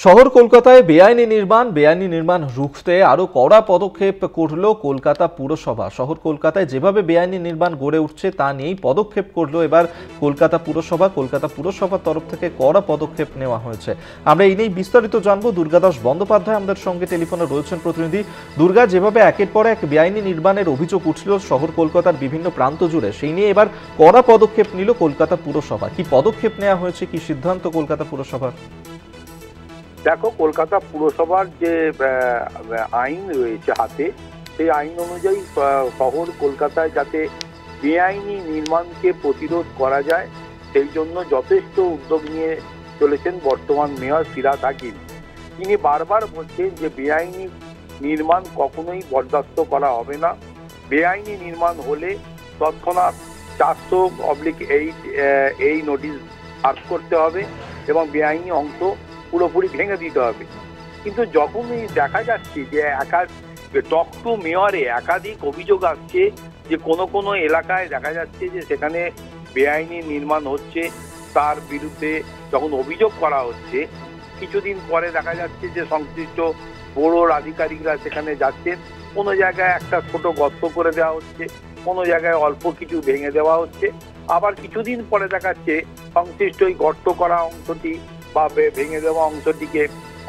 শহর কলকাতায় বেআইনি নির্মাণ রুখতে আরো কড়া পদক্ষেপ করল কলকাতা পুরসভা। শহর কলকাতায় যেভাবে বেআইনি নির্মাণ গড়ে উঠছে তা নিয়েই পদক্ষেপ করলো এবার কলকাতা পুরসভার তরফ থেকে কড়া পদক্ষেপ নেওয়া হয়েছে। আমরা এই নিয়ে বিস্তারিত জানবো। দুর্গাদাস বন্দ্যোপাধ্যায় আমাদের সঙ্গে টেলিফোনে রয়েছেন প্রতিনিধি। দুর্গা, যেভাবে একের পর এক বেআইনি নির্মাণের অভিযোগ উঠছিল শহর কলকাতার বিভিন্ন প্রান্ত জুড়ে, সেই নিয়ে এবার কড়া পদক্ষেপ নিল কলকাতা পুরসভা। কি পদক্ষেপ নেওয়া হয়েছে, কি সিদ্ধান্ত কলকাতা পুরসভার? দেখো, কলকাতা পুরসভার যে আইন রয়েছে হাতে, সেই আইন অনুযায়ী শহর কলকাতায় যাতে বেআইনি নির্মাণকে প্রতিরোধ করা যায় সেই জন্য যথেষ্ট উদ্যোগ নিয়ে চলেছেন বর্তমান মেয়র ফিরহাদ হাকিম। তিনি বারবার বলছেন যে বেআইনি নির্মাণ কখনোই বরদাস্ত করা হবে না। বেআইনি নির্মাণ হলে তৎক্ষণাৎ 400/8 এই নোটিশ পাস করতে হবে এবং বেআইনি অংশ পুরোপুরি ভেঙে দিতে হবে। কিন্তু যখনই দেখা যাচ্ছে যে টক টু মেয়রে একাধিক অভিযোগ আসছে যে কোনো এলাকায় দেখা যাচ্ছে যে সেখানে বেআইনি নির্মাণ হচ্ছে, তার বিরুদ্ধে যখন অভিযোগ করা হচ্ছে, কিছুদিন পরে দেখা যাচ্ছে যে সংশ্লিষ্ট বড় আধিকারিকরা সেখানে যাচ্ছেন, কোনো জায়গায় একটা ছোট গর্ত করে দেওয়া হচ্ছে, কোনো জায়গায় অল্প কিছু ভেঙে দেওয়া হচ্ছে, আবার কিছুদিন পরে দেখাচ্ছে সংশ্লিষ্ট ওই গর্ত করা অংশটি বা ভেঙে দেওয়া অংশটিকে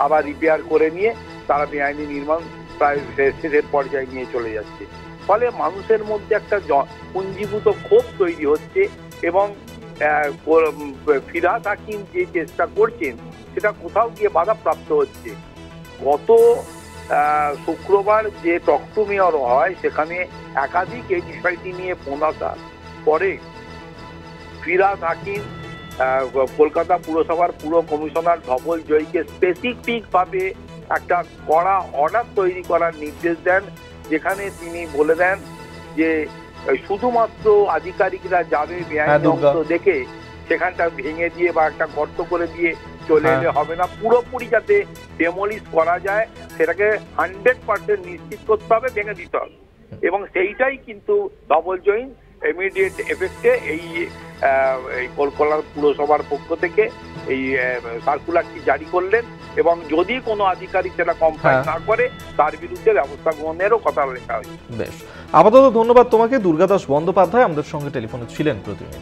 আবার রিপেয়ার করে নিয়ে তারা বেআইনি নির্মাণ প্রায় শেষের পর্যায়ে নিয়ে চলে যাচ্ছে। ফলে মানুষের মধ্যে একটা পুঞ্জীভূত ক্ষোভ তৈরি হচ্ছে এবং ফিরহাদ হাকিম যে চেষ্টা করছেন সেটা কোথাও গিয়ে বাধাপ্রাপ্ত হচ্ছে। গত শুক্রবার যে টক টু মেয়র হয় সেখানে একাধিক এই বিষয়টি নিয়ে ফোনাসা পরে ফিরহাদ হাকিম কলকাতা পুরসভার পুর কমিশনার ধবল জয়ীকে স্পেসিফিক ভাবে একটা কড়া অর্ডার তৈরি করার নির্দেশ দেন, যেখানে তিনি বলে দেন যে শুধুমাত্র আধিকারিকরা যাবে বেআইনি অংশ দেখে সেখানটা ভেঙে দিয়ে বা একটা গর্ত করে দিয়ে চলে এলে হবে না, পুরোপুরি যাতে ডেমোলিশ করা যায় সেটাকে 100% নিশ্চিত করতে হবে, ভেঙে দিতে হবে। এবং সেইটাই কিন্তু ধবল জয়ী ইমিডিয়েট এফেক্টে এই কলকাতা পুরসভার পক্ষ থেকে এই সার্কুলারটি জারি করলেন এবং যদি কোনো আধিকারিক সেটা কমপ্লাই না করে তার বিরুদ্ধে ব্যবস্থা গ্রহণেরও কথা লেখা হয়েছে। বেশ, আপাতত ধন্যবাদ তোমাকে। দুর্গাদাস বন্দ্যোপাধ্যায় আমাদের সঙ্গে টেলিফোনে ছিলেন প্রতিনিধি।